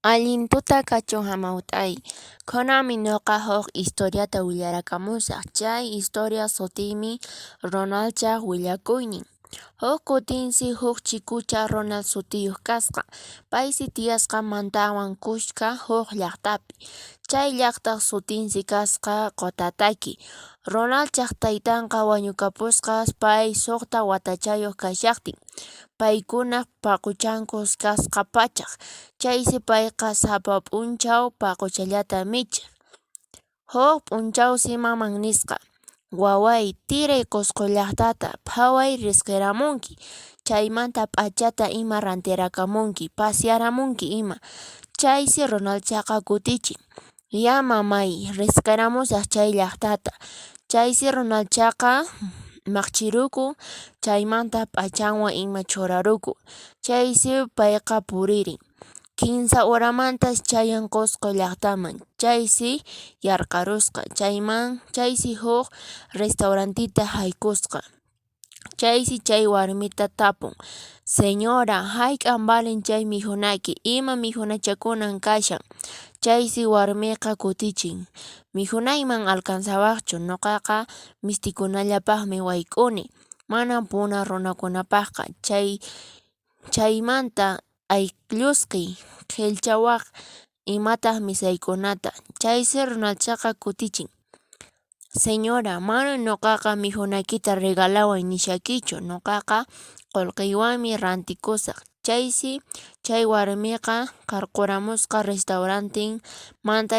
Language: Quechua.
Allintuta kachun hamaut'ay, kunanmi ñuqa huk historiata willarakamusaq, chay historia sutiymi Ronaldchaq willakuynin. Huk kutinsi huk chikucha Ronald sutiyuq kasqa, paysi tiyasqa Mantawan kushka huk llaqtapi, chay llaqtaq sutinsi kasqa Cotataqui. Ronaldchaq taytanqa wañukapusqa pay sukta watachayuq kashaptin, paykunaq paquchankus kasqa-pachak, chaysi payqa sapa p'unchaw paquchallata michiq. Huk p'unchawsi maman nisqa: waway tiray Qusqu llaqtata, phaway riqsiramunki, chaymanta p'achata ima rantirakamunki, pasearamunki ima. Chaysi Ronaldchaqa kutichin: ya mamay riqsiramusaq chay llaqtata. Chaysi Ronaldchaqa maqchirukun, chaymanta p'achanwan ima churarukun. Chaysi payqa puririn, kimsa horamantash chayan Qusqu llaqtaman, chaysi yarqarusqa, chaysi huk restaurantita haykusqa. Chaysi chay warmita tapun: señora, hayk'an balin chay mikhunayki, ima mikhunachakunan kashan. Chaysi warmiqa kutichin: mikhunayman alcanzawaqchu, nuqaqa mistikunallapaqmi wayk'uni, manan puna runakunapaqqa. Chaymanta ayllusqi qhilchawaq imataq misaykunata. Chaysi Ronaldchaqa kutichin: señora, manan nuqaqa mikhunaykita regalaway nishakichu, nuqaqa qullqiywanmi rantikusaq. Chaysi chay warmiqa qarquramusqa restaurantinmanta